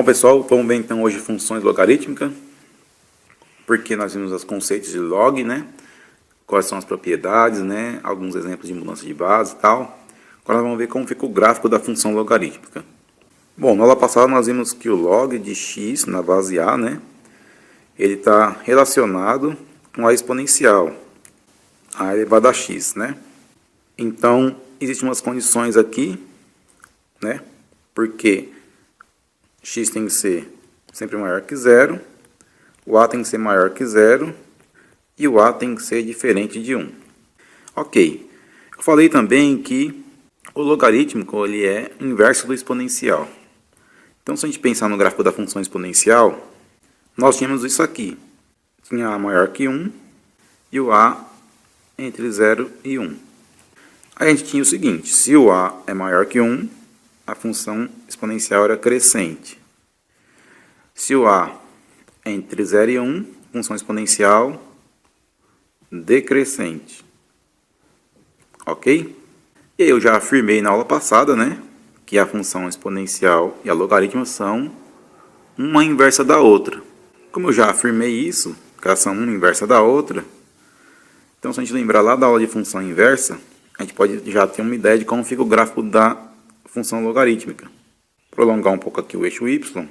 pessoal, vamos ver então hoje funções logarítmicas, porque nós vimos os conceitos de log, né? Quais são as propriedades, né? Alguns exemplos de mudança de base e tal. Agora vamos ver como fica o gráfico da função logarítmica. Bom, na aula passada nós vimos que o log de x na base a, né? Ele está relacionado com a exponencial, a elevado a x, né? Então, existem umas condições aqui, né? Porque x tem que ser sempre maior que zero, o a tem que ser maior que zero e o a tem que ser diferente de 1. Ok. Eu falei também que o logarítmico ele é inverso do exponencial. Então, se a gente pensar no gráfico da função exponencial, nós tínhamos isso aqui. Tinha a maior que 1 e o a entre 0 e 1. Aí a gente tinha o seguinte, se o a é maior que 1, a função exponencial era crescente. Se o a é entre 0 e 1, função exponencial decrescente. Ok? E eu já afirmei na aula passada, né, que a função exponencial e a logaritmo são uma inversa da outra. Como eu já afirmei isso, que elas são uma inversa da outra, então se a gente lembrar lá da aula de função inversa, a gente pode já ter uma ideia de como fica o gráfico da função logarítmica. Prolongar um pouco aqui o eixo y.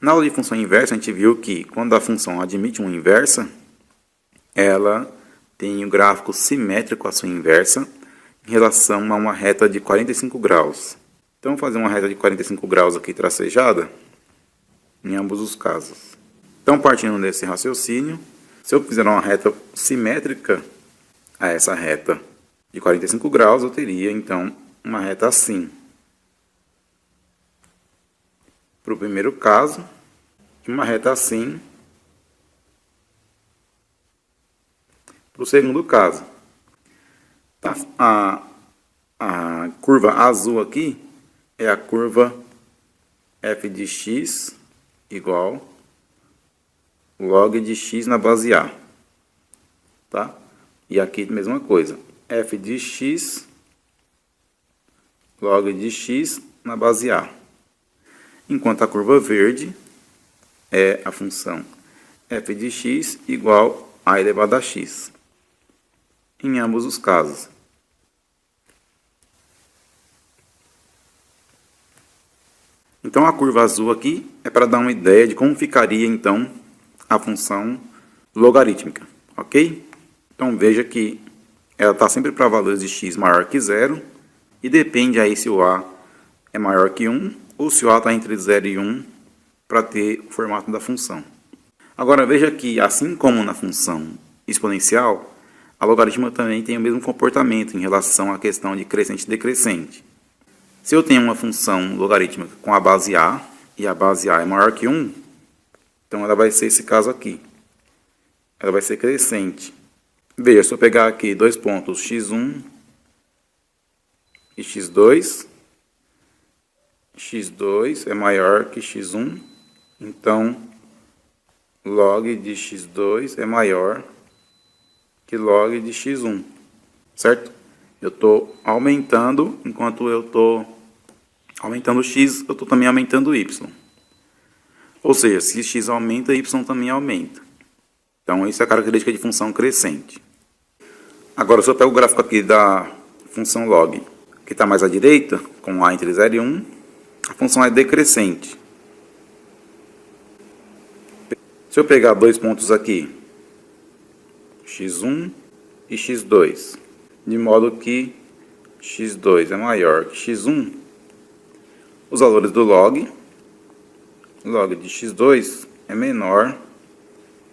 Na aula de função inversa, a gente viu que quando a função admite uma inversa, ela tem o gráfico simétrico à sua inversa em relação a uma reta de 45 graus. Então, vou fazer uma reta de 45 graus aqui tracejada em ambos os casos. Então, partindo desse raciocínio, se eu fizer uma reta simétrica a essa reta de 45 graus, eu teria, então, uma reta assim. Para o primeiro caso, uma reta assim para o segundo caso. Tá? A curva azul aqui é a curva f de x igual log de x na base a. Tá? E aqui a mesma coisa, f de x log de x na base a. Enquanto a curva verde é a função f de x igual a elevado a x. Em ambos os casos. Então a curva azul aqui é para dar uma ideia de como ficaria então a função logarítmica, ok? Então veja que ela está sempre para valores de x maior que zero e depende aí se o a é maior que 1 ou se o a está entre 0 e 1 para ter o formato da função. Agora veja que, assim como na função exponencial, a logaritma também tem o mesmo comportamento em relação à questão de crescente e decrescente. Se eu tenho uma função logarítmica com a base a, e a base a é maior que 1, então ela vai ser esse caso aqui. Ela vai ser crescente. Veja, se eu pegar aqui dois pontos x1 e x2, x2 é maior que x1, então log de x2 é maior que log de x1, certo? Eu estou aumentando, enquanto eu estou aumentando x, eu estou também aumentando y. Ou seja, se x aumenta, y também aumenta. Então, isso é a característica de função crescente. Agora, se eu pego o gráfico aqui da função log, que está mais à direita, com a entre 0 e 1, a função é decrescente. Se eu pegar dois pontos aqui, x1 e x2, de modo que x2 é maior que x1, os valores do log de x2 é menor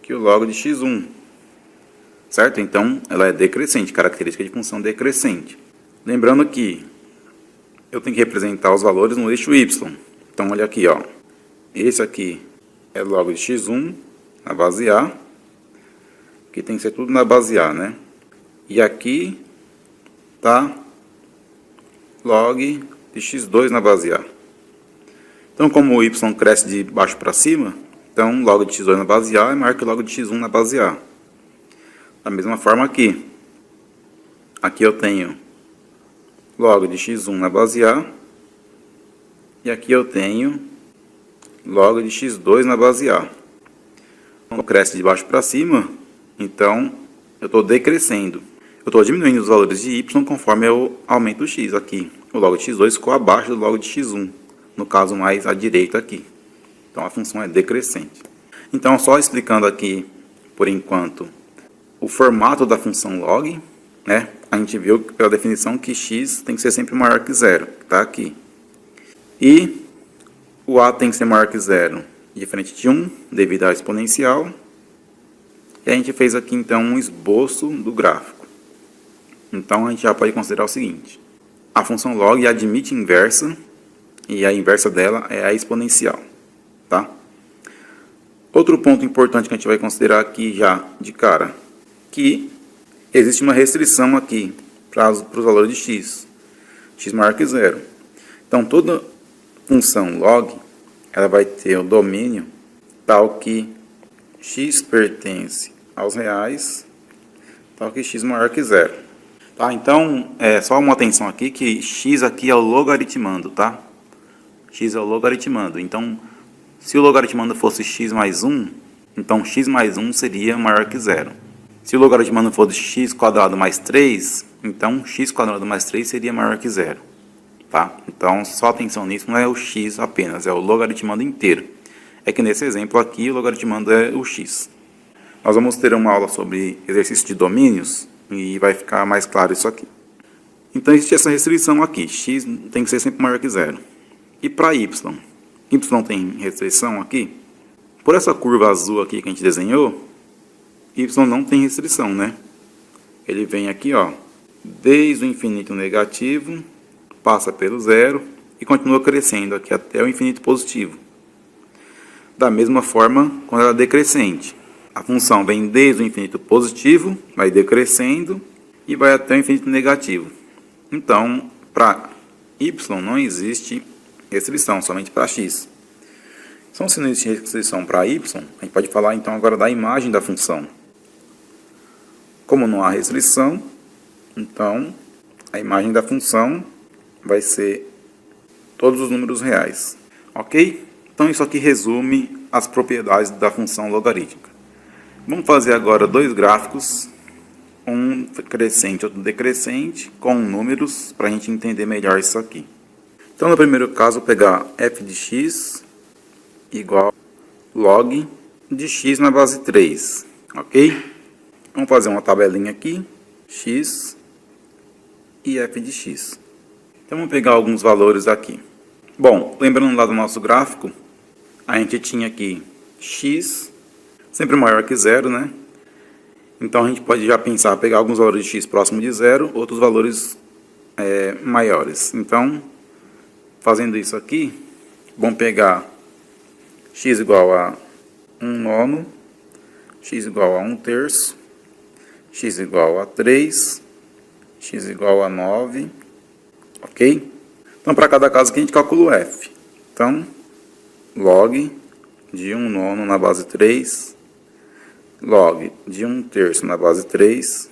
que o log de x1, certo? Então, ela é decrescente, característica de função decrescente. Lembrando que eu tenho que representar os valores no eixo y. Então, olha aqui, ó. Esse aqui é log de x1 na base a, que tem que ser tudo na base a, né? E aqui tá log de x2 na base a. Então, como o y cresce de baixo para cima, então log de x2 na base a é maior que log de x1 na base a. Da mesma forma aqui. Aqui eu tenho log de x1 na base a. E aqui eu tenho log de x2 na base A. Então, cresce de baixo para cima, então eu estou decrescendo. Eu estou diminuindo os valores de y conforme eu aumento o x aqui. O log de x2 ficou abaixo do log de x1, no caso mais à direita aqui. Então a função é decrescente. Então, só explicando aqui, por enquanto, o formato da função log, né? A gente viu pela definição que x tem que ser sempre maior que zero, que está aqui. E o a tem que ser maior que zero, diferente de 1, devido à exponencial. E a gente fez aqui, então, um esboço do gráfico. Então, a gente já pode considerar o seguinte. A função log admite inversa, e a inversa dela é a exponencial. Tá? Outro ponto importante que a gente vai considerar aqui já de cara, que existe uma restrição aqui para os valores de x maior que zero. Então, toda função log, ela vai ter o domínio tal que x pertence aos reais, tal que x maior que zero. Tá? Então, só uma atenção aqui, que x aqui é o logaritmando, tá? X é o logaritmando. Então, se o logaritmando fosse x mais 1, então x mais 1 seria maior que zero. Se o logaritmando fosse x quadrado mais 3, então x quadrado mais 3 seria maior que zero. Tá? Então, só atenção nisso, não é o x apenas, é o logaritmando inteiro. É que nesse exemplo aqui, o logaritmando é o x. Nós vamos ter uma aula sobre exercício de domínios e vai ficar mais claro isso aqui. Então, existe essa restrição aqui, x tem que ser sempre maior que zero. E para y? Y tem restrição aqui? Por essa curva azul aqui que a gente desenhou, y não tem restrição, né? Ele vem aqui, ó, desde o infinito negativo, passa pelo zero e continua crescendo aqui até o infinito positivo. Da mesma forma, quando ela é decrescente, a função vem desde o infinito positivo, vai decrescendo e vai até o infinito negativo. Então, para y não existe restrição, somente para x. Então, se não existe restrição para y, a gente pode falar então agora da imagem da função. Como não há restrição, então a imagem da função vai ser todos os números reais. Ok? Então isso aqui resume as propriedades da função logarítmica. Vamos fazer agora dois gráficos, um crescente e outro decrescente, com números, para a gente entender melhor isso aqui. Então, no primeiro caso, eu vou pegar f de x igual log de x na base 3, ok? Vamos fazer uma tabelinha aqui, x e f de x. Então, vamos pegar alguns valores aqui. Bom, lembrando lá do nosso gráfico, a gente tinha aqui x, sempre maior que zero, né? Então, a gente pode já pensar, pegar alguns valores de x próximo de zero, outros valores maiores. Então, fazendo isso aqui, vamos pegar x igual a 1 nono, x igual a 1 terço, x igual a 3, x igual a 9, ok? Então, para cada caso aqui, a gente calcula o f. Então, log de 1 nono na base 3, log de 1 terço na base 3,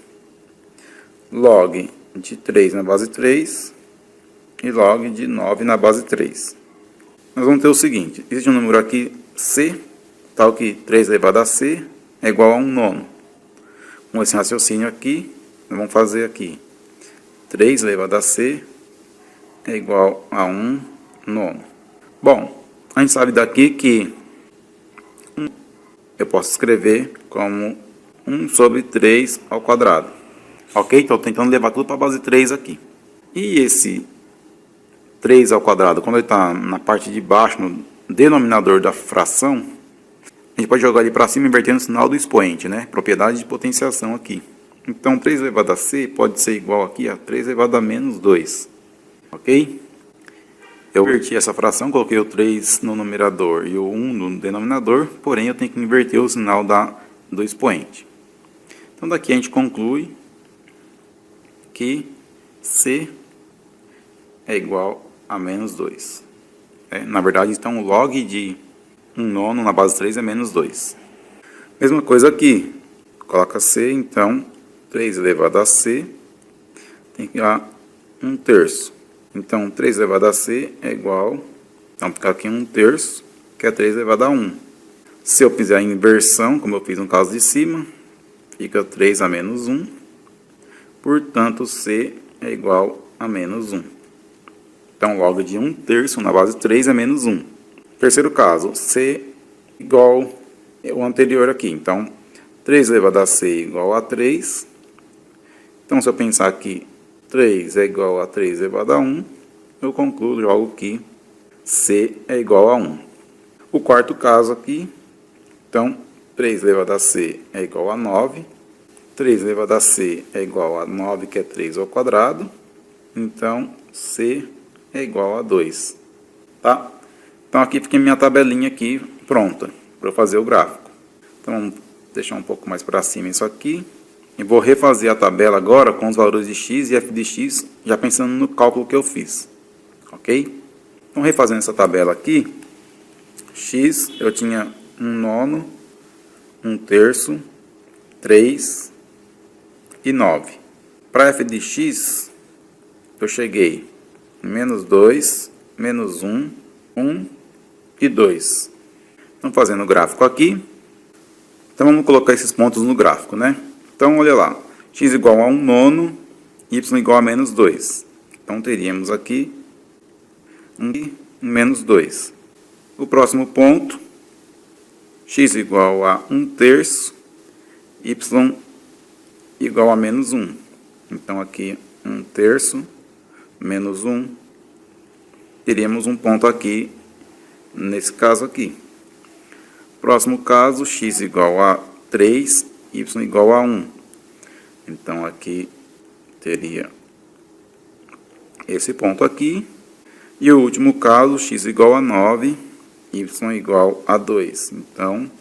log de 3 na base 3 e log de 9 na base 3. Nós vamos ter o seguinte, existe um número aqui, c, tal que 3 elevado a c é igual a 1 nono. Com esse raciocínio aqui, nós vamos fazer aqui 3 elevado a c é igual a 1 nono. Bom, a gente sabe daqui que eu posso escrever como 1 sobre 3 ao quadrado. Ok? Estou tentando levar tudo para a base 3 aqui. E esse 3 ao quadrado, quando ele está na parte de baixo, no denominador da fração, a gente pode jogar ele para cima invertendo o sinal do expoente, né? Propriedade de potenciação aqui. Então, 3 elevado a c pode ser igual aqui a 3 elevado a menos 2. Ok? Eu inverti essa fração, coloquei o 3 no numerador e o 1 no denominador, porém eu tenho que inverter o sinal do expoente. Então, daqui a gente conclui que c é igual a menos 2. Na verdade, então, o log de 1 nono na base 3 é menos 2. Mesma coisa aqui. Coloca c, então, 3 elevado a c tem que dar 1 terço. Então, 3 elevado a c é igual, então, ficar aqui 1 terço, que que é 3 elevado a 1. Se eu fizer a inversão, como eu fiz no caso de cima, fica 3 a menos 1. Portanto, C é igual a menos 1. Então, log de 1/3 na base 3 é menos 1. Terceiro caso, C igual ao anterior aqui. Então, 3 elevado a C igual a 3. Então, se eu pensar que 3 é igual a 3 elevado a 1, eu concluo logo que C é igual a 1. O quarto caso aqui, então, 3 elevado a C é igual a 9. 3 elevado a C é igual a 9, que é 3 ao quadrado. Então, C é igual a 2. Tá? Então, aqui fica minha tabelinha aqui pronta para eu fazer o gráfico. Então, vamos deixar um pouco mais para cima isso aqui. E vou refazer a tabela agora com os valores de x e f de x, já pensando no cálculo que eu fiz. Ok? Então, refazendo essa tabela aqui, x eu tinha 1/9, 1/3, 3 e 9. Para f de x, eu cheguei em menos 2, menos 1, 1 e 2. Então, fazendo o gráfico aqui. Então, vamos colocar esses pontos no gráfico, né? Então, olha lá. X igual a 1/9, y igual a menos 2. Então, teríamos aqui 1 e menos 2. O próximo ponto, x igual a 1/3, y igual a menos 1. Então, aqui 1/3 menos 1. Teríamos um ponto aqui, nesse caso aqui. Próximo caso, x igual a 3, y igual a 1. Então, aqui teria esse ponto aqui. E o último caso, x igual a 9, y igual a 2. Então,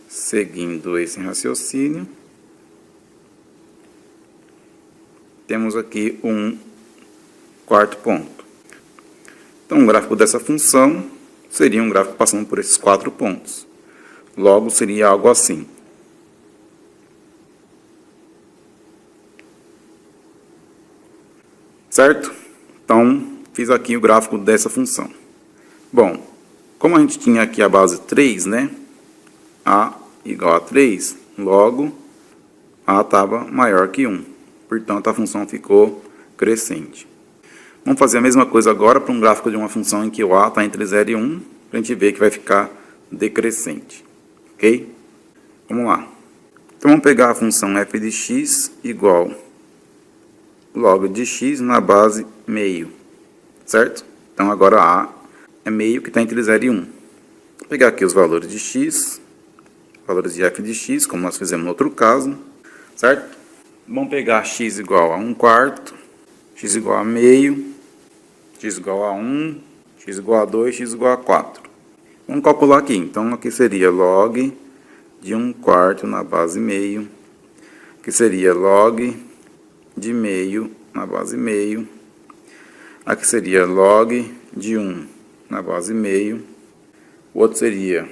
seguindo esse raciocínio, temos aqui um quarto ponto. Então, o gráfico dessa função seria um gráfico passando por esses 4 pontos. Logo, seria algo assim. Certo? Então, fiz aqui o gráfico dessa função. Bom, como a gente tinha aqui a base 3, né? A igual a 3, logo, A estava maior que 1. Portanto, a função ficou crescente. Vamos fazer a mesma coisa agora para um gráfico de uma função em que o A está entre 0 e 1, para a gente ver que vai ficar decrescente. Ok? Vamos lá. Então, vamos pegar a função f de x igual log de x na base meio. Certo? Então, agora A é meio que está entre 0 e 1. Vou pegar aqui os valores de x, valores de f de x, como nós fizemos no outro caso. Certo? Vamos pegar x igual a 1/4, x igual a meio, x igual a 1, x igual a 2, x igual a 4. Vamos calcular aqui. Então, aqui seria log de 1/4 na base meio, que seria log de meio na base meio. Aqui seria log de 1 na base meio. O outro seria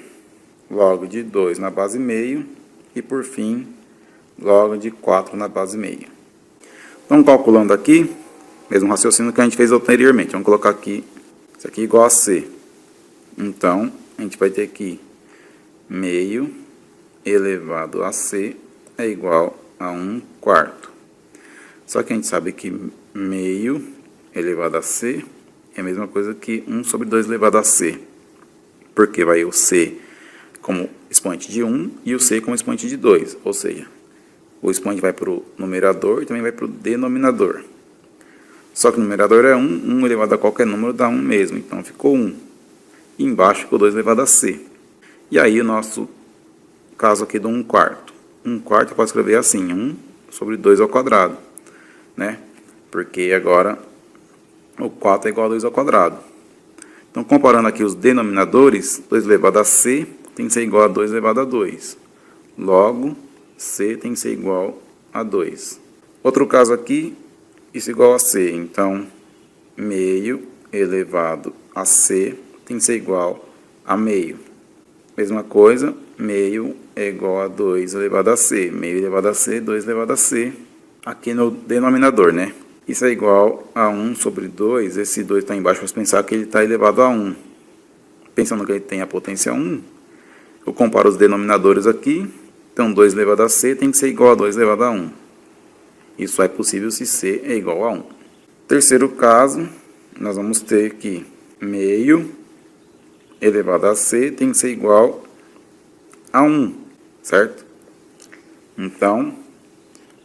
log de 2 na base meio. E, por fim, log de 4 na base meio. Então, calculando aqui, mesmo raciocínio que a gente fez anteriormente. Vamos colocar aqui, isso aqui igual a C. Então, a gente vai ter que meio elevado a C é igual a 1/4. Só que a gente sabe que meio elevado a C é a mesma coisa que 1 sobre 2 elevado a C. Porque vai o C como expoente de 1 e o C como expoente de 2. Ou seja, o expoente vai para o numerador e também vai para o denominador. Só que o numerador é 1, 1 elevado a qualquer número dá 1 mesmo. Então, ficou 1. E embaixo ficou 2 elevado a C. E aí, o nosso caso aqui do 1/4. 1/4 eu posso escrever assim, 1 sobre 2 ao quadrado. Né? Porque agora o 4 é igual a 2 ao quadrado. Então, comparando aqui os denominadores, 2 elevado a C tem que ser igual a 2 elevado a 2. Logo, C tem que ser igual a 2. Outro caso aqui, isso igual a C. Então, meio elevado a C tem que ser igual a meio. Mesma coisa, meio é igual a 2 elevado a C. Meio elevado a C, 2 elevado a C. Aqui no denominador, né? Isso é igual a 1 sobre 2. Esse 2 está embaixo, vamos pensar que ele está elevado a 1. pensando que ele tem a potência 1, eu comparo os denominadores aqui. Então, 2 elevado a c tem que ser igual a 2 elevado a 1. Isso é possível se c é igual a 1. Terceiro caso, nós vamos ter que meio elevado a c tem que ser igual a 1, certo? Então,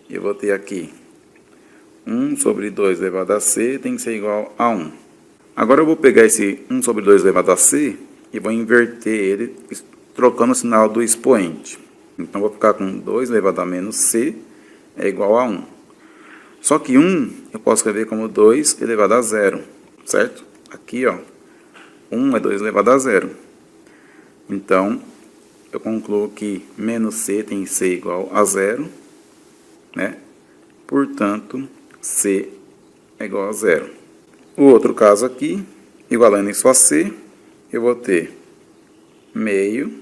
eu vou ter aqui 1 sobre 2 elevado a c tem que ser igual a 1. Agora eu vou pegar esse 1 sobre 2 elevado a c e vou inverter ele, trocando o sinal do expoente. Então, vou ficar com 2 elevado a menos c é igual a 1. Só que 1 eu posso escrever como 2 elevado a 0, certo? Aqui, ó, 1 é 2 elevado a 0. Então, eu concluo que menos c tem que ser igual a 0, né? Portanto, c é igual a 0. O outro caso aqui, igualando isso a c, eu vou ter meio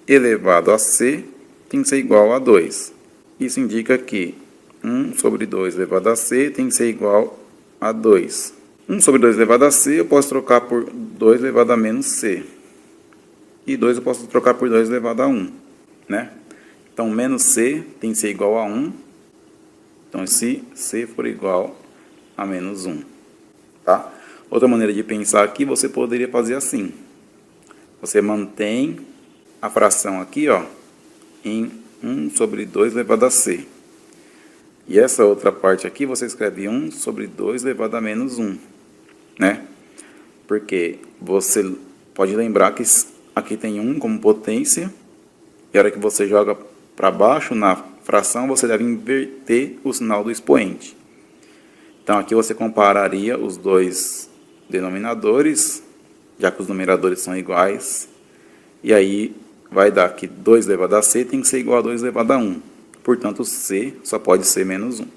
elevado a c tem que ser igual a 2. Isso indica que 1 sobre 2 elevado a c tem que ser igual a 2. 1 sobre 2 elevado a c eu posso trocar por 2 elevado a menos c. E 2 eu posso trocar por 2 elevado a 1, né? Então, menos c tem que ser igual a 1. Então, se c for igual a menos 1, tá? Outra maneira de pensar aqui, você poderia fazer assim. Você mantém a fração aqui, ó, em 1 sobre 2 elevado a c. E essa outra parte aqui, você escreve 1 sobre 2 elevado a menos 1, né? Porque você pode lembrar que aqui tem 1 como potência, e a hora que você joga para baixo na fração, você deve inverter o sinal do expoente. Então, aqui você compararia os dois denominadores, já que os numeradores são iguais, e aí vai dar que 2 elevado a c tem que ser igual a 2 elevado a 1. Portanto, c só pode ser menos 1.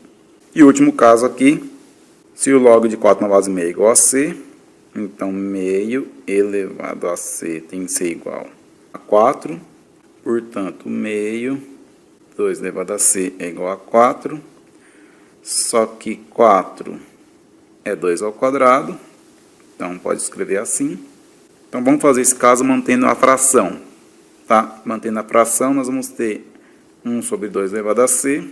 E o último caso aqui, se o log de 4 na base meia é igual a c, então meio elevado a c tem que ser igual a 4. Portanto, meio 2 elevado a c é igual a 4. Só que 4 é 2 ao quadrado. Então, pode escrever assim. Então, vamos fazer esse caso mantendo a fração. Tá? Mantendo a fração, nós vamos ter 1 sobre 2 elevado a c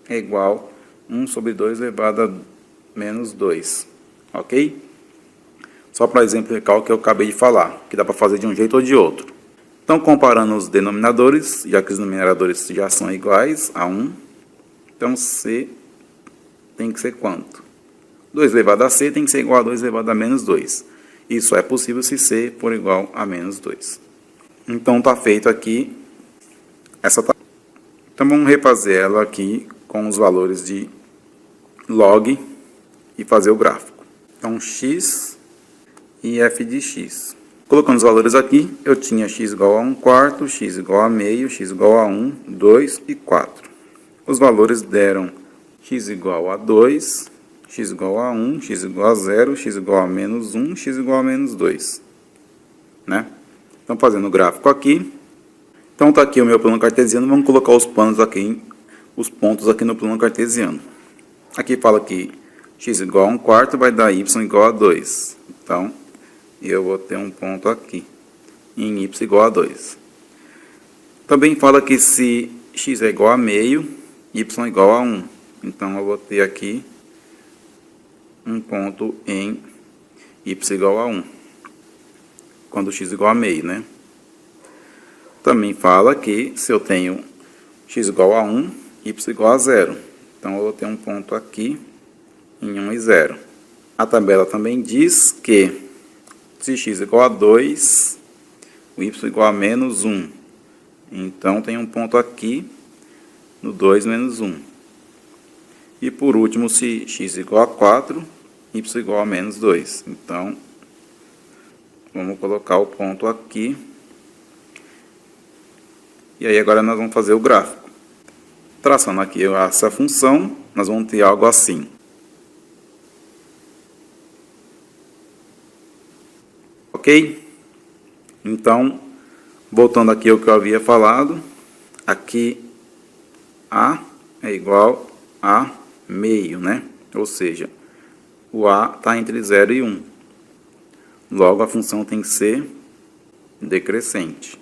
é igual a 1 sobre 2 elevado a menos 2. Ok? Só para exemplificar o que eu acabei de falar, que dá para fazer de um jeito ou de outro. Então, comparando os denominadores, já que os numeradores já são iguais a 1, então c tem que ser quanto? 2 elevado a c tem que ser igual a 2 elevado a menos 2. Isso é possível se c for igual a menos 2. Então, está feito aqui essa tabela. Então, vamos refazer ela aqui com os valores de log e fazer o gráfico. Então, x e f de x. Colocando os valores aqui, eu tinha x igual a 1/4, x igual a meio, x igual a 1, 2 e 4. Os valores deram x igual a 2, x igual a 1, x igual a 0, x igual a menos 1, x igual a menos 2. Né? Então, fazendo o gráfico aqui. Então, está aqui o meu plano cartesiano. Vamos colocar os pontos aqui no plano cartesiano. Aqui fala que x igual a 1/4 vai dar y igual a 2. Então, eu vou ter um ponto aqui, em y igual a 2. Também fala que se x é igual a meio, y é igual a 1. Então, eu vou ter aqui um ponto em y igual a 1, quando x é igual a meio, né? Também fala que se eu tenho x igual a 1, y igual a 0. Então, eu vou ter um ponto aqui em 1 e 0. A tabela também diz que se x igual a 2, o y igual a menos 1. Então, tem um ponto aqui no 2 menos 1. E, por último, se x igual a 4, y igual a menos 2. Então, vamos colocar o ponto aqui. E aí, agora nós vamos fazer o gráfico. Traçando aqui essa função, nós vamos ter algo assim. Ok? Então, voltando aqui ao que eu havia falado, aqui A é igual a meio, né? Ou seja, o A está entre 0 e 1. Logo, a função tem que ser decrescente,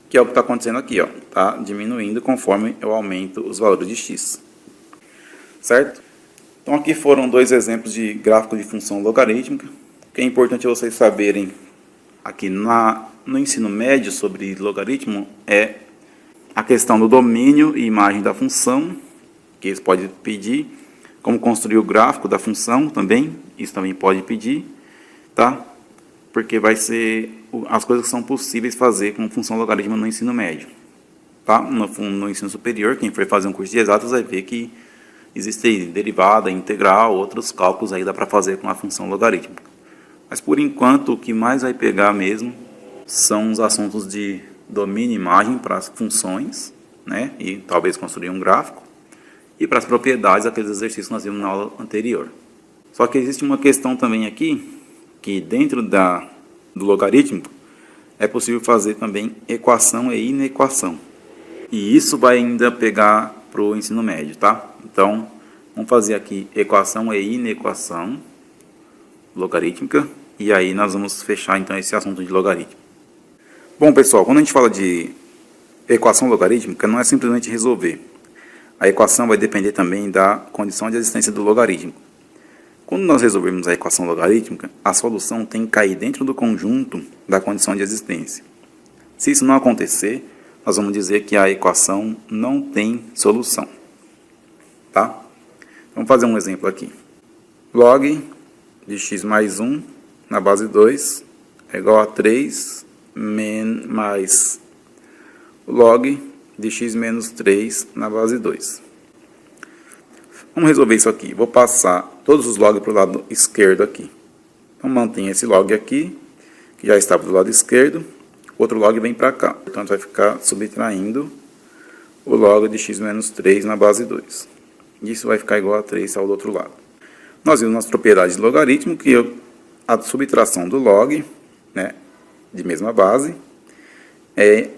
que é o que está acontecendo aqui, ó, tá diminuindo conforme eu aumento os valores de x, certo? Então aqui foram dois exemplos de gráfico de função logarítmica. O que é importante vocês saberem aqui no ensino médio sobre logaritmo é a questão do domínio e imagem da função, que eles podem pedir, como construir o gráfico da função também, isso também pode pedir, tá? Porque vai ser as coisas que são possíveis fazer com função logarítmica no ensino médio, tá? No ensino superior, quem for fazer um curso de exatas vai ver que existe derivada, integral, outros cálculos aí dá para fazer com a função logarítmica. Mas por enquanto o que mais vai pegar mesmo são os assuntos de domínio e imagem para as funções, né? E talvez construir um gráfico. E para as propriedades, aqueles exercícios que nós vimos na aula anterior. Só que existe uma questão também aqui, que dentro do logarítmico é possível fazer também equação e inequação. E isso vai ainda pegar para o ensino médio, tá? Então, vamos fazer aqui equação e inequação logarítmica. E aí nós vamos fechar então esse assunto de logaritmo. Bom, pessoal, quando a gente fala de equação logarítmica, não é simplesmente resolver. A equação vai depender também da condição de existência do logaritmo. Quando nós resolvermos a equação logarítmica, a solução tem que cair dentro do conjunto da condição de existência. Se isso não acontecer, nós vamos dizer que a equação não tem solução. Tá? Vamos fazer um exemplo aqui. Log de x mais 1 na base 2 é igual a 3 mais log de x menos 3 na base 2. Vamos resolver isso aqui. Vou passar todos os log para o lado esquerdo aqui. Então, mantenha esse log aqui, que já estava do lado esquerdo. Outro log vem para cá. Portanto, vai ficar subtraindo o log de x menos 3 na base 2. Isso vai ficar igual a 3 ao do outro lado. Nós vimos nas propriedades de logaritmo que a subtração do log, né, de mesma base, é,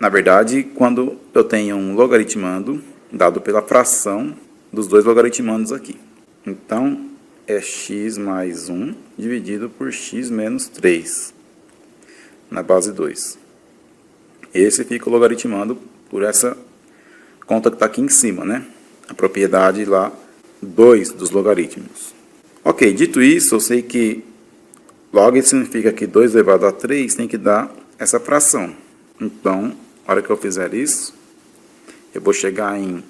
na verdade, quando eu tenho um logaritmando dado pela fração dos dois logaritmandos aqui. Então, é x mais 1 dividido por x menos 3 na base 2. Esse fica o logaritmando por essa conta que está aqui em cima, né? A propriedade lá 2 dos logaritmos. Ok, dito isso, eu sei que log significa que 2 elevado a 3 tem que dar essa fração. Então, na hora que eu fizer isso, eu vou chegar em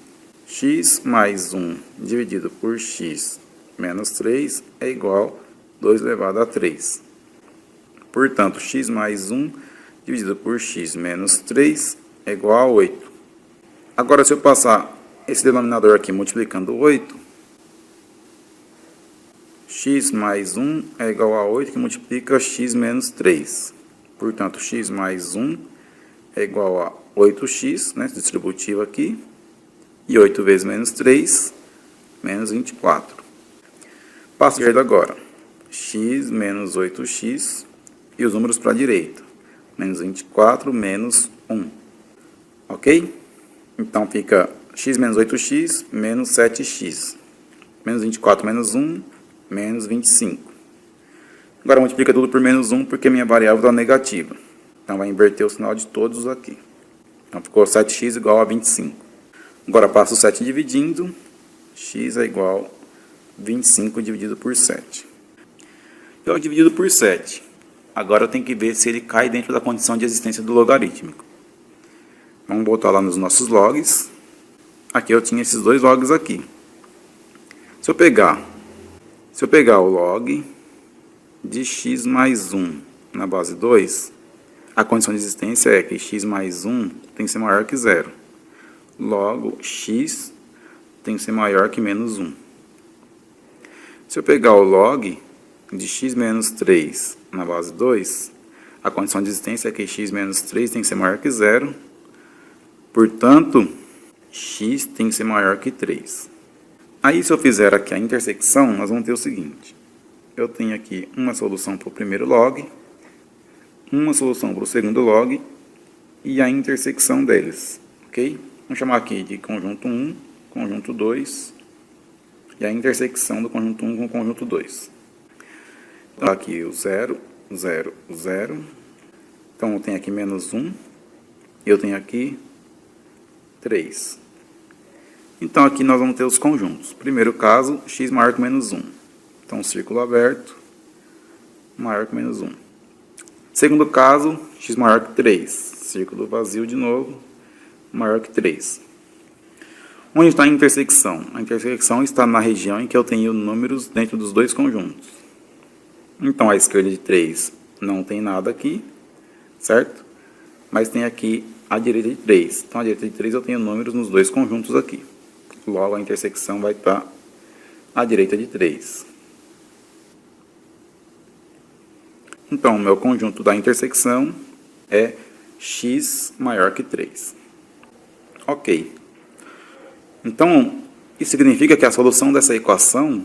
x mais 1 dividido por x menos 3 é igual a 2 elevado a 3. Portanto, x mais 1 dividido por x menos 3 é igual a 8. Agora, se eu passar esse denominador aqui multiplicando 8, x mais 1 é igual a 8, que multiplica x menos 3. Portanto, x mais 1 é igual a 8x, né, distributivo aqui, e 8 vezes menos 3, menos 24. Passo esquerdo agora, x menos 8x, e os números para a direita, menos 24, menos 1. Ok? Então, fica x menos 8x, menos 7x, menos 24, menos 1, menos 25. Agora, multiplica tudo por menos 1, porque minha variável está negativa. Então, vai inverter o sinal de todos aqui. Então, ficou 7x igual a 25. Agora, passo o 7 dividindo. X é igual a 25 dividido por 7. Então, dividido por 7. Agora, eu tenho que ver se ele cai dentro da condição de existência do logarítmico. Vamos voltar lá nos nossos logs. Aqui eu tinha esses dois logs aqui. Se eu pegar o log de x mais 1 na base 2, a condição de existência é que x mais 1 tem que ser maior que 0. Logo, x tem que ser maior que menos 1. Se eu pegar o log de x menos 3 na base 2, a condição de existência é que x menos 3 tem que ser maior que 0. Portanto, x tem que ser maior que 3. Aí, se eu fizer aqui a intersecção, nós vamos ter o seguinte. Eu tenho aqui uma solução para o primeiro log, uma solução para o segundo log e a intersecção deles. Ok? Vamos chamar aqui de conjunto 1, conjunto 2 e a intersecção do conjunto 1 com o conjunto 2. Então, aqui o 0, 0, 0, Então, eu tenho aqui menos 1, e eu tenho aqui 3. Então, aqui nós vamos ter os conjuntos. Primeiro caso, x maior que menos 1. Então, círculo aberto, maior que menos 1. Segundo caso, x maior que 3. Círculo vazio de novo, maior que 3. Onde está a intersecção? A intersecção está na região em que eu tenho números dentro dos dois conjuntos. Então, à esquerda de 3 não tem nada aqui, certo? Mas tem aqui a direita de 3. Então, à direita de 3 eu tenho números nos dois conjuntos aqui. Logo, a intersecção vai estar à direita de 3. Então, o meu conjunto da intersecção é x maior que 3. Ok. Então, isso significa que a solução dessa equação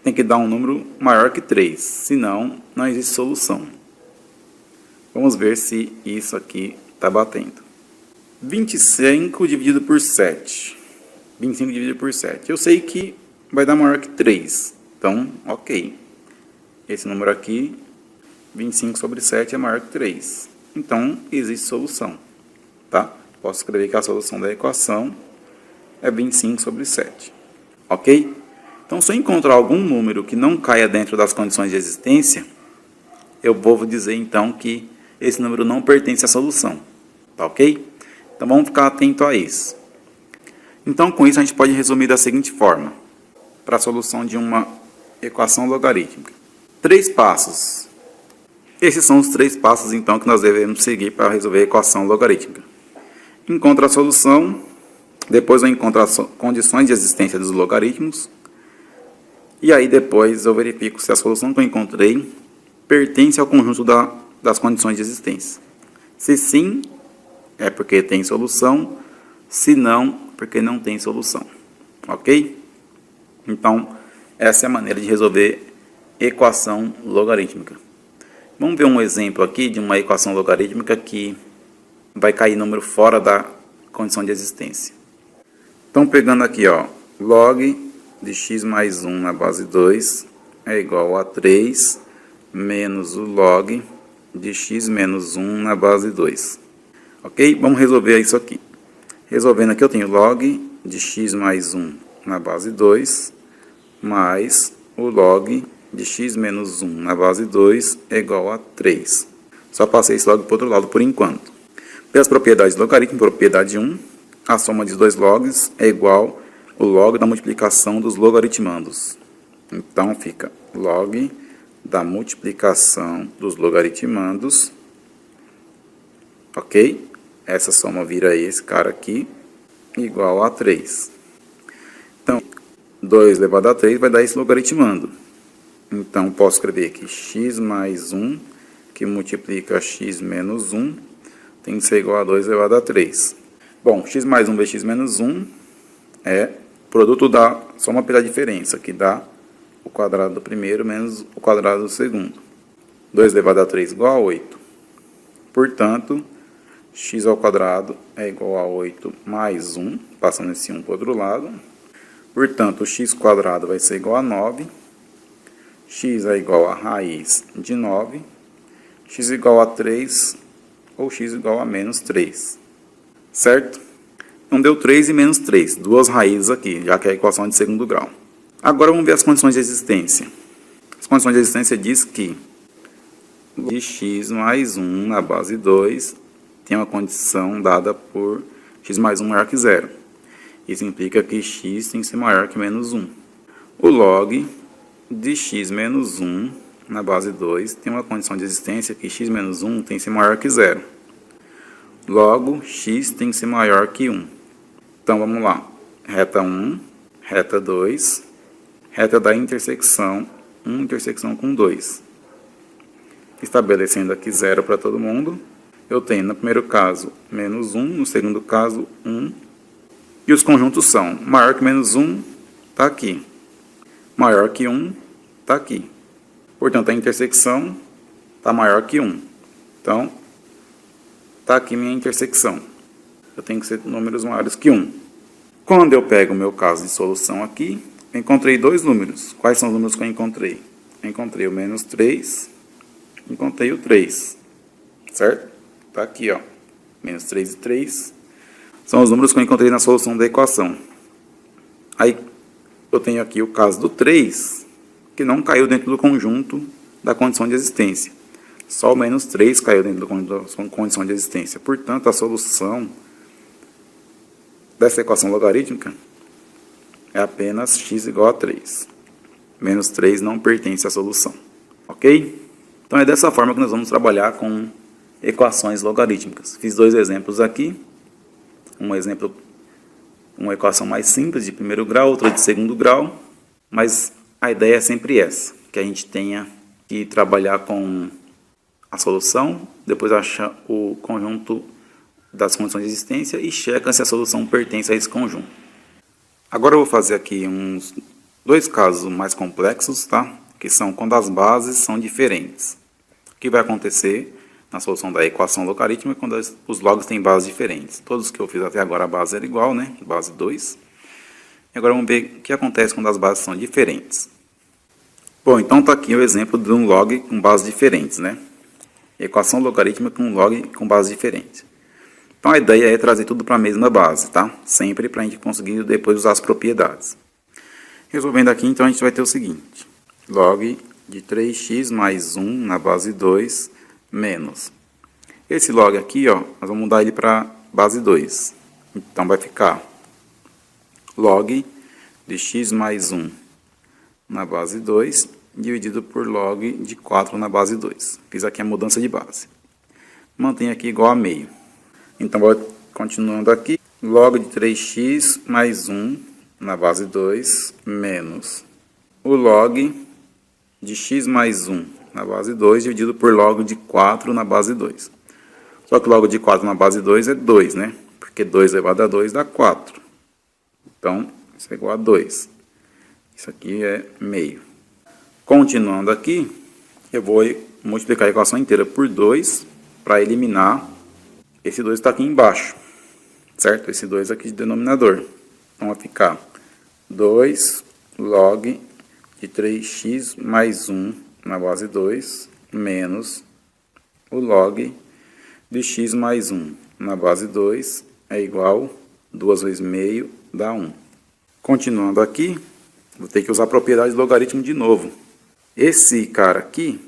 tem que dar um número maior que 3, senão não existe solução. Vamos ver se isso aqui está batendo. 25 dividido por 7. 25 dividido por 7. Eu sei que vai dar maior que 3. Então, ok. Esse número aqui, 25 sobre 7 é maior que 3. Então, existe solução. Tá? Posso escrever que a solução da equação é 25 sobre 7. Ok? Então, se eu encontrar algum número que não caia dentro das condições de existência, eu vou dizer, então, que esse número não pertence à solução. Tá ok? Então, vamos ficar atento a isso. Então, com isso, a gente pode resumir da seguinte forma, para a solução de uma equação logarítmica. 3 passos. Esses são os 3 passos, então, que nós devemos seguir para resolver a equação logarítmica. Encontro a solução, depois eu encontro as condições de existência dos logaritmos, e aí depois eu verifico se a solução que eu encontrei pertence ao conjunto das condições de existência. Se sim, é porque tem solução, se não, porque não tem solução. Ok? Então, essa é a maneira de resolver equação logarítmica. Vamos ver um exemplo aqui de uma equação logarítmica que vai cair número fora da condição de existência. Então, pegando aqui, ó, log de x mais 1 na base 2 é igual a 3 menos o log de x menos 1 na base 2. Ok? Vamos resolver isso aqui. Resolvendo aqui, eu tenho log de x mais 1 na base 2 mais o log de x menos 1 na base 2 é igual a 3. Só passei esse log para o outro lado por enquanto. Pelas propriedades do logaritmo, propriedade 1, a soma de 2 logs é igual ao log da multiplicação dos logaritmandos. Então, fica log da multiplicação dos logaritmandos, ok? Essa soma vira esse cara aqui, igual a 3. Então, 2 elevado a 3 vai dar esse logaritmando. Então, posso escrever aqui x mais 1, que multiplica x menos 1, tem que ser igual a 2 elevado a 3. Bom, x mais 1 vezes x menos 1 é produto da soma pela diferença, que dá o quadrado do primeiro menos o quadrado do segundo. 2 elevado a 3 igual a 8. Portanto, x ao quadrado é igual a 8 mais 1, passando esse 1 para o outro lado. Portanto, x quadrado vai ser igual a 9. X é igual a raiz de 9. X igual a 3 ou x igual a menos 3. Certo? Então, deu 3 e menos 3. Duas raízes aqui, já que é a equação de segundo grau. Agora, vamos ver as condições de existência. As condições de existência diz que de x mais 1 na base 2 tem uma condição dada por x mais 1 maior que 0. Isso implica que x tem que ser maior que menos 1. O log de x menos 1 na base 2 tem uma condição de existência que x menos 1 tem que ser maior que 0. Logo, x tem que ser maior que 1. Então, vamos lá. Reta 1, reta 2, reta da intersecção 1, intersecção com 2. Estabelecendo aqui 0 para todo mundo. Eu tenho, no primeiro caso, menos 1, no segundo caso, 1. E os conjuntos são maior que menos 1, está aqui. Maior que 1, está aqui. Portanto, a intersecção está maior que 1. Então, está aqui minha intersecção. Eu tenho que ser números maiores que 1. Quando eu pego o meu caso de solução aqui, eu encontrei 2 números. Quais são os números que eu encontrei? Eu encontrei o menos 3, encontrei o 3. certo? Tá aqui, ó, menos 3 e 3. São os números que eu encontrei na solução da equação. Aí, eu tenho aqui o caso do 3, que não caiu dentro do conjunto da condição de existência. Só o menos 3 caiu dentro da condição de existência. Portanto, a solução dessa equação logarítmica é apenas x igual a 3. Menos 3 não pertence à solução. Ok? Então, é dessa forma que nós vamos trabalhar com equações logarítmicas. Fiz dois exemplos aqui. Um exemplo, uma equação mais simples de primeiro grau, outra de segundo grau. Mas a ideia é sempre essa, que a gente tenha que trabalhar com a solução, depois achar o conjunto das condições de existência e checa se a solução pertence a esse conjunto. Agora eu vou fazer aqui dois casos mais complexos, tá? Que são quando as bases são diferentes. O que vai acontecer na solução da equação logarítmica quando os logs têm bases diferentes? Todos que eu fiz até agora a base era igual, né? Base 2. E agora vamos ver o que acontece quando as bases são diferentes. Bom, então está aqui o exemplo de um log com bases diferentes, né? Equação logarítmica com um log com bases diferentes. Então a ideia é trazer tudo para a mesma base, tá? Sempre para a gente conseguir depois usar as propriedades. Resolvendo aqui, então a gente vai ter o seguinte: log de 3x mais 1 na base 2 menos. Esse log aqui, ó, nós vamos mudar ele para base 2. Então vai ficar log de x mais 1 na base 2 dividido por log de 4 na base 2. Fiz aqui a mudança de base. Mantém aqui igual a meio. Então, continuando aqui, log de 3x mais 1 na base 2 menos o log de x mais 1 na base 2 dividido por log de 4 na base 2. Só que log de 4 na base 2 é 2, né? Porque 2 elevado a 2 dá 4. Então, isso é igual a 2. Isso aqui é meio. Continuando aqui, eu vou multiplicar a equação inteira por 2 para eliminar esse 2 que está aqui embaixo, certo? Esse 2 aqui de denominador. Então, vai ficar 2 log de 3x mais 1 na base 2 menos o log de x mais 1 na base 2 é igual a 2 vezes meio dá 1. Continuando aqui, vou ter que usar a propriedade de logaritmo de novo. Esse cara aqui,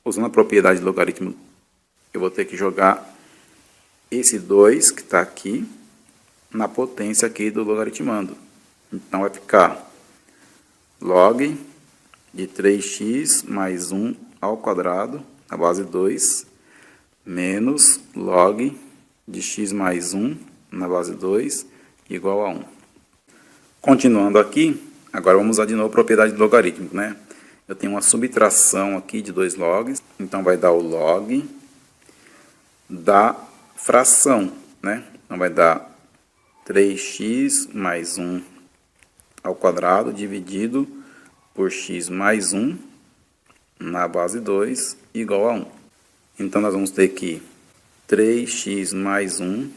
usando a propriedade de logaritmo, eu vou ter que jogar esse 2 que está aqui na potência aqui do logaritmando. Então, vai ficar log de 3x mais 1 ao quadrado na base 2 menos log de x mais 1 na base 2 igual a 1. Continuando aqui, agora vamos usar de novo a propriedade de logaritmo, né? Eu tenho uma subtração aqui de 2 logs, então vai dar o log da fração, né? Então vai dar 3x mais 1 ao quadrado dividido por x mais 1 na base 2 igual a 1. Então, nós vamos ter que 3x mais 1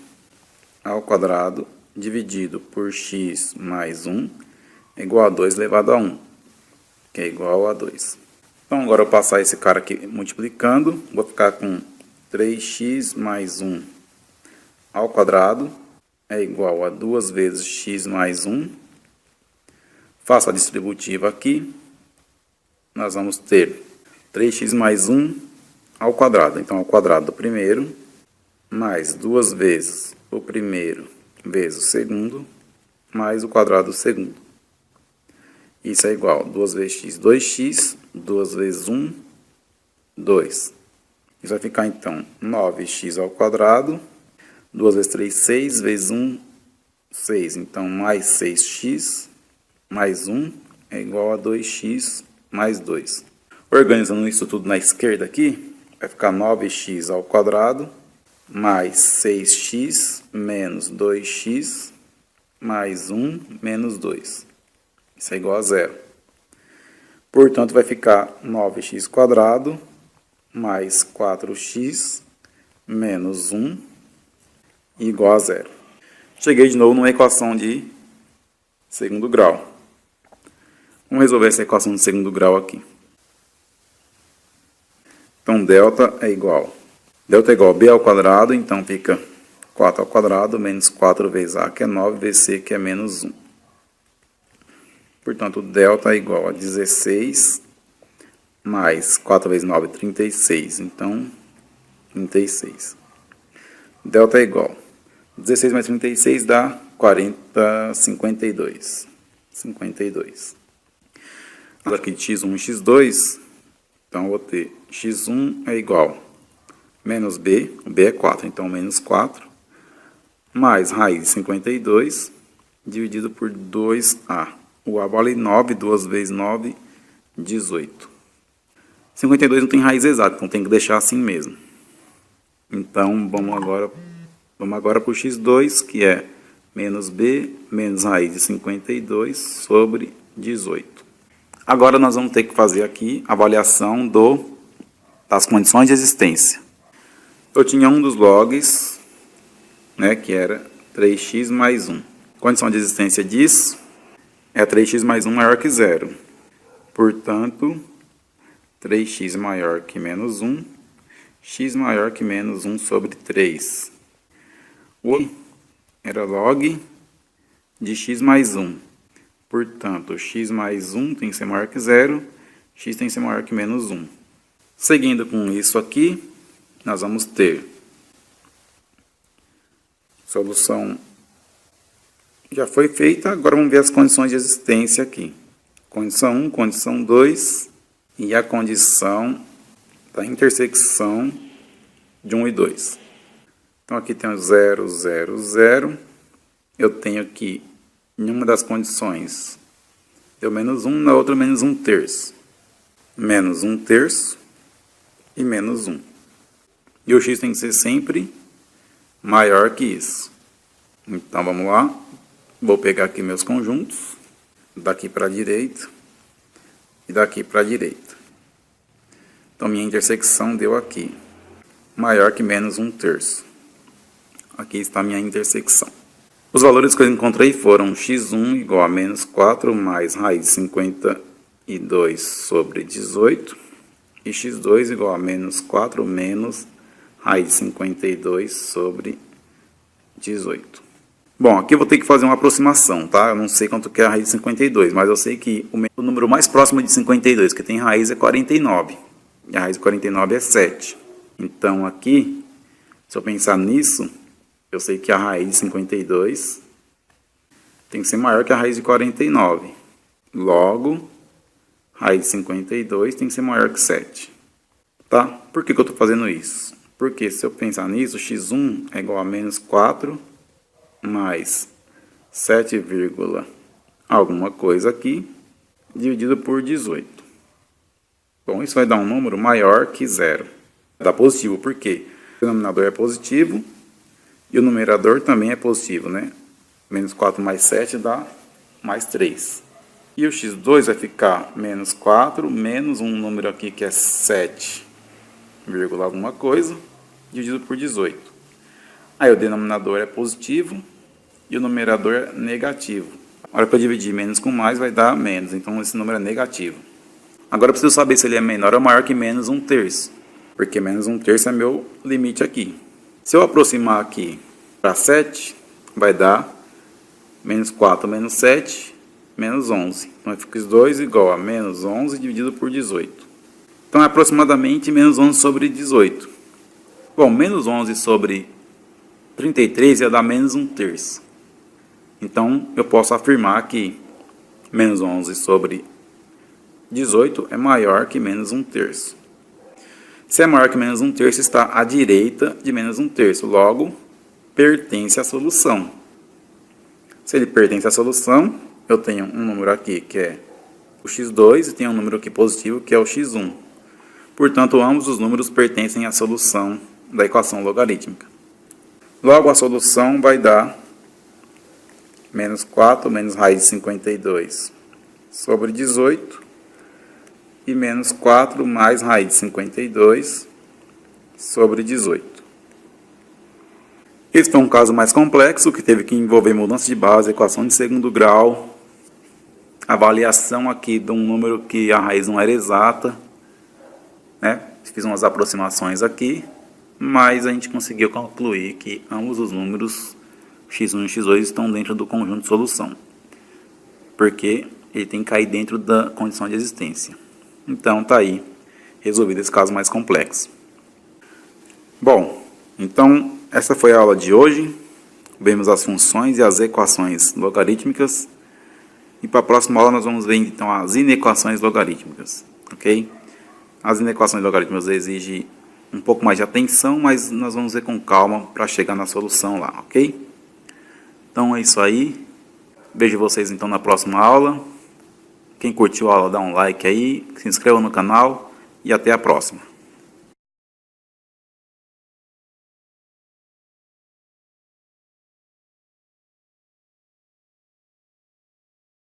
ao quadrado dividido por x mais 1 é igual a 2 elevado a 1, que é igual a 2. Então, agora eu vou passar esse cara aqui multiplicando, vou ficar com 3x mais 1 ao quadrado é igual a 2 vezes x mais 1. Faço a distributiva aqui. Nós vamos ter 3x mais 1 ao quadrado. Então, ao quadrado do primeiro, mais 2 vezes o primeiro vezes o segundo, mais o quadrado do segundo. Isso é igual a 2 vezes x, 2x, 2 vezes 1, 2. Isso vai ficar, então, 9x ao quadrado. 2 vezes 3, 6, vezes 1, 6. Então, mais 6x, mais 1, é igual a 2x mais 2. Organizando isso tudo na esquerda aqui, vai ficar 9x ao quadrado, mais 6x, menos 2x, mais 1, menos 2. Isso é igual a 0. Portanto, vai ficar 9x quadrado, mais 4x, menos 1, igual a 0. Cheguei de novo numa equação de segundo grau. Vamos resolver essa equação de segundo grau aqui. Então, delta é igual Delta é igual a b ao quadrado, então fica 4 ao quadrado menos 4 vezes a, que é 9, vezes c, que é menos 1. Portanto, delta é igual a 16 mais 4 vezes 9, 36. Então, 36. Delta é igual a 16 mais 36 dá 52. 52. Aqui de x1 e x2, então eu vou ter x1 é igual a menos b, o b é 4, então menos 4, mais raiz de 52, dividido por 2a. O a vale 9, 2 vezes 9, 18. 52 não tem raiz exata, então tem que deixar assim mesmo. Então, vamos agora para o x2, que é menos b, menos raiz de 52 sobre 18. Agora nós vamos ter que fazer aqui a avaliação das condições de existência. Eu tinha um dos logs, né, que era 3x mais 1. Condição de existência disso é 3x mais 1 maior que 0. Portanto, 3x maior que menos 1, x maior que menos 1 sobre 3. O era log de x mais 1. Portanto, x mais 1 tem que ser maior que 0, x tem que ser maior que menos 1. Seguindo com isso aqui, nós vamos ter solução já foi feita, agora vamos ver as condições de existência aqui. Condição 1, condição 2 e a condição da intersecção de 1 e 2. Então, aqui tem o 0, 0, 0. Eu tenho aqui, em uma das condições, deu menos 1, na outra menos 1 terço. Menos 1 terço e menos 1. E o x tem que ser sempre maior que isso. Então, vamos lá. Vou pegar aqui meus conjuntos, daqui para a direita e daqui para a direita. Então, minha intersecção deu aqui, maior que menos 1 terço. Aqui está a minha intersecção. Os valores que eu encontrei foram x1 igual a menos 4 mais raiz de 52 sobre 18 e x2 igual a menos 4 menos raiz de 52 sobre 18. Bom, aqui eu vou ter que fazer uma aproximação, tá? Eu não sei quanto que é a raiz de 52, mas eu sei que o número mais próximo de 52 que tem raiz é 49. E a raiz de 49 é 7. Então, aqui, se eu pensar nisso, eu sei que a raiz de 52 tem que ser maior que a raiz de 49. Logo, raiz de 52 tem que ser maior que 7. Tá? Por que eu estou fazendo isso? Porque se eu pensar nisso, x1 é igual a menos 4 mais 7, alguma coisa aqui, dividido por 18. Bom, isso vai dar um número maior que 0. Dá positivo, por quê? O denominador é positivo e o numerador também é positivo, né? Menos 4 mais 7 dá mais 3. E o x2 vai ficar menos 4, menos um número aqui que é 7, alguma coisa, dividido por 18. Aí o denominador é positivo e o numerador é negativo. A hora que eu dividir menos com mais vai dar menos, então esse número é negativo. Agora eu preciso saber se ele é menor ou maior que menos 1 terço, porque menos 1 terço é meu limite aqui. Se eu aproximar aqui para 7, vai dar menos 4 menos 7, menos 11. Então fica os 2 igual a menos 11 dividido por 18. Então é aproximadamente menos 11 sobre 18. Bom, menos 11 sobre 33 ia dar menos 1 terço. Então eu posso afirmar que menos 11 sobre 18 é maior que menos 1 terço. Se é maior que menos 1 terço, está à direita de menos 1 terço. Logo, pertence à solução. Se ele pertence à solução, eu tenho um número aqui que é o x2 e tenho um número aqui positivo que é o x1. Portanto, ambos os números pertencem à solução da equação logarítmica. Logo, a solução vai dar menos 4 menos raiz de 52 sobre 18 e menos 4 mais raiz de 52 sobre 18. Esse foi um caso mais complexo, que teve que envolver mudança de base, equação de segundo grau, avaliação aqui de um número que a raiz não era exata, né? Fiz umas aproximações aqui, mas a gente conseguiu concluir que ambos os números x1 e x2 estão dentro do conjunto de solução, porque ele tem que cair dentro da condição de existência. Então tá aí resolvido esse caso mais complexo. Bom, então essa foi a aula de hoje. Vemos as funções e as equações logarítmicas. E para a próxima aula nós vamos ver então as inequações logarítmicas, ok? As inequações logarítmicas exigem um pouco mais de atenção, mas nós vamos ver com calma para chegar na solução lá, ok? Então é isso aí. Vejo vocês então na próxima aula. Quem curtiu a aula dá um like aí, se inscreva no canal e até a próxima.